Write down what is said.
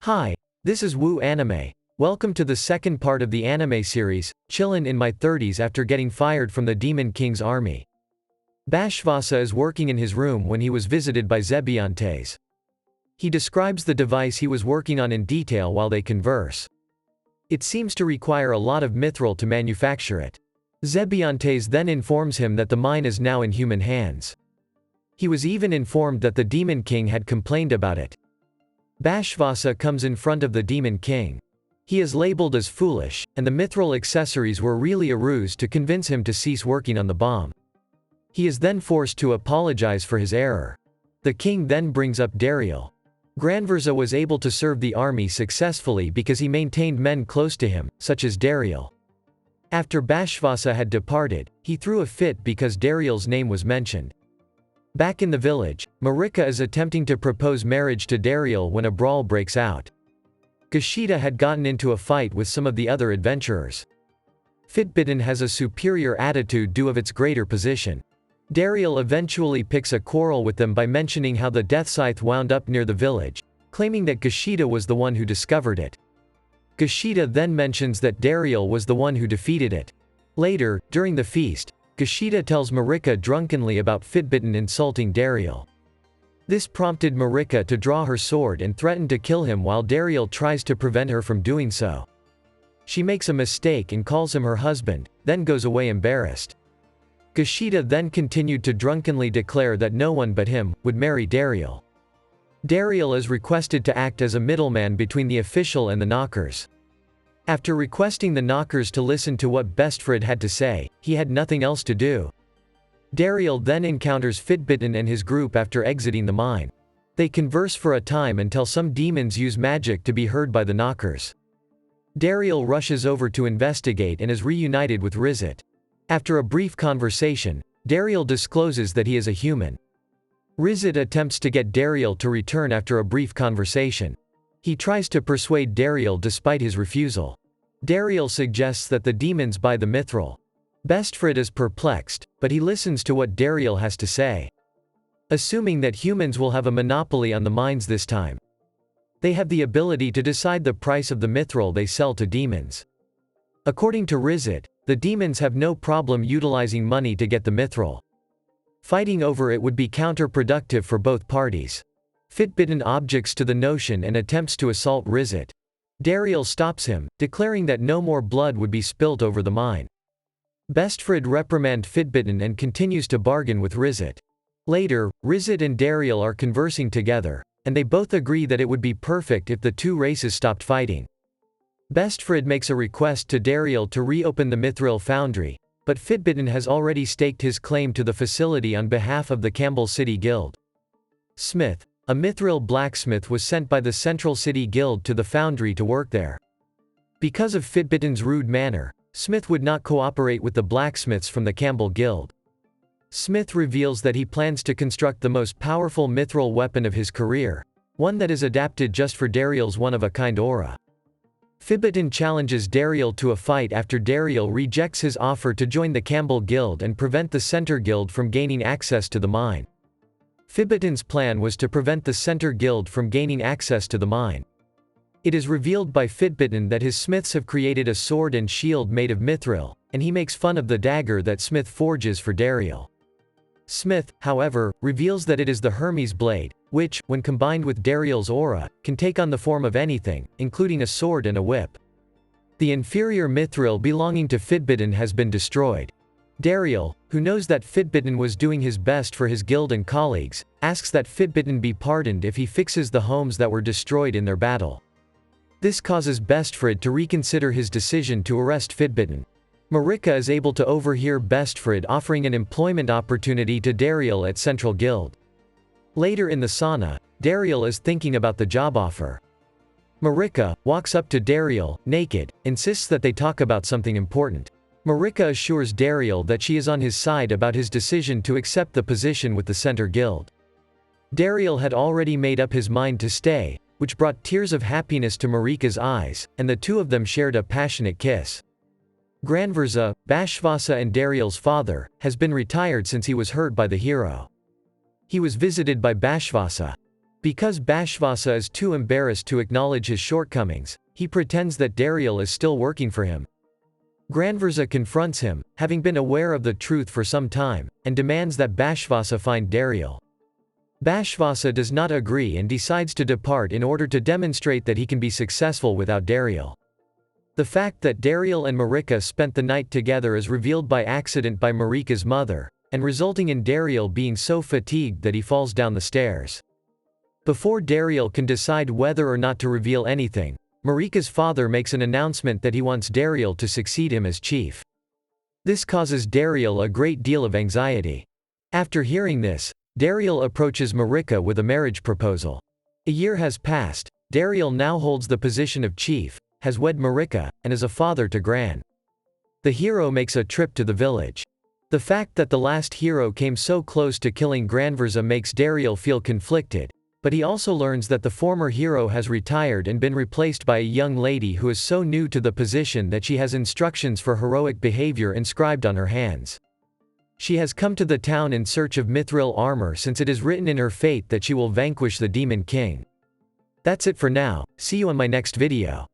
Hi, this is WUAnime. Welcome to the second part of the anime series, Chillin in my 30s after getting fired from the Demon King's army. Bashvasa is working in his room when he was visited by Zebiantes. He describes the device he was working on in detail while they converse. It seems to require a lot of mithril to manufacture it. Zebiantes then informs him that the mine is now in human hands. He was even informed that the Demon King had complained about it. Bashvasa comes in front of the Demon King. He is labeled as foolish, and the mithril accessories were really a ruse to convince him to cease working on the bomb. He is then forced to apologize for his error. The king then brings up Dariel. Granverza was able to serve the army successfully because he maintained men close to him, such as Dariel. After Bashvasa had departed, he threw a fit because Dariel's name was mentioned. Back in the village, Marika is attempting to propose marriage to Dariel when a brawl breaks out. Kushida had gotten into a fight with some of the other adventurers. Fitbitten has a superior attitude due of its greater position. Dariel eventually picks a quarrel with them by mentioning how the death scythe wound up near the village, claiming that Kushida was the one who discovered it. Kushida then mentions that Dariel was the one who defeated it. Later, during the feast, Kushida tells Marika drunkenly about Fitbitten insulting Dariel. This prompted Marika to draw her sword and threaten to kill him while Dariel tries to prevent her from doing so. She makes a mistake and calls him her husband, then goes away embarrassed. Kushida then continued to drunkenly declare that no one but him would marry Dariel. Dariel is requested to act as a middleman between the official and the knockers. After requesting the knockers to listen to what Bestfried had to say, he had nothing else to do. Dariel then encounters Fitbitten and his group after exiting the mine. They converse for a time until some demons use magic to be heard by the knockers. Dariel rushes over to investigate and is reunited with Rizit. After a brief conversation, Dariel discloses that he is a human. Rizit attempts to get Dariel to return after a brief conversation. He tries to persuade Dariel despite his refusal. Dariel suggests that the demons buy the mithril. Bestfried is perplexed, but he listens to what Dariel has to say. Assuming that humans will have a monopoly on the mines this time. They have the ability to decide the price of the mithril they sell to demons. According to Rizit, the demons have no problem utilizing money to get the mithril. Fighting over it would be counterproductive for both parties. Fitbitten objects to the notion and attempts to assault Rizit. Dariel stops him, declaring that no more blood would be spilt over the mine. Bestfried reprimands Fitbitten and continues to bargain with Rizit. Later, Rizit and Dariel are conversing together, and they both agree that it would be perfect if the two races stopped fighting. Bestfried makes a request to Dariel to reopen the mithril foundry, but Fitbitten has already staked his claim to the facility on behalf of the Campbell City Guild. Smith, a mithril blacksmith, was sent by the Central City Guild to the foundry to work there. Because of Fitbitten's rude manner, Smith would not cooperate with the blacksmiths from the Campbell Guild. Smith reveals that he plans to construct the most powerful mithril weapon of his career, one that is adapted just for Dariel's one-of-a-kind aura. Fitbitten challenges Dariel to a fight after Dariel rejects his offer to join the Campbell Guild and prevent the Center Guild from gaining access to the mine. Fitbitten's plan was to prevent the Center Guild from gaining access to the mine. It is revealed by Fitbitten that his smiths have created a sword and shield made of mithril, and he makes fun of the dagger that Smith forges for Dariel. Smith, however, reveals that it is the Hermes blade, which, when combined with Dariel's aura, can take on the form of anything, including a sword and a whip. The inferior mithril belonging to Fitbitten has been destroyed. Dariel, who knows that Fitbitten was doing his best for his guild and colleagues, asks that Fitbitten be pardoned if he fixes the homes that were destroyed in their battle. This causes Bestfried to reconsider his decision to arrest Fitbitten. Marika is able to overhear Bestfried offering an employment opportunity to Dariel at Central Guild. Later in the sauna, Dariel is thinking about the job offer. Marika walks up to Dariel, naked, insists that they talk about something important. Marika assures Dariel that she is on his side about his decision to accept the position with the Center Guild. Dariel had already made up his mind to stay, which brought tears of happiness to Marika's eyes, and the two of them shared a passionate kiss. Granverza, Bashvasa and Dariel's father, has been retired since he was hurt by the hero. He was visited by Bashvasa. Because Bashvasa is too embarrassed to acknowledge his shortcomings, he pretends that Dariel is still working for him. Granverza confronts him, having been aware of the truth for some time, and demands that Bashvasa find Dariel. Bashvasa does not agree and decides to depart in order to demonstrate that he can be successful without Dariel. The fact that Dariel and Marika spent the night together is revealed by accident by Marika's mother, and resulting in Dariel being so fatigued that he falls down the stairs. Before Dariel can decide whether or not to reveal anything, Marika's father makes an announcement that he wants Dariel to succeed him as chief. This causes Dariel a great deal of anxiety. After hearing this, Dariel approaches Marika with a marriage proposal. A year has passed. Dariel now holds the position of chief, has wed Marika, and is a father to Gran. The hero makes a trip to the village. The fact that the last hero came so close to killing Granverza makes Dariel feel conflicted, but he also learns that the former hero has retired and been replaced by a young lady who is so new to the position that she has instructions for heroic behavior inscribed on her hands. She has come to the town in search of mithril armor since it is written in her fate that she will vanquish the Demon King. That's it for now, see you on my next video.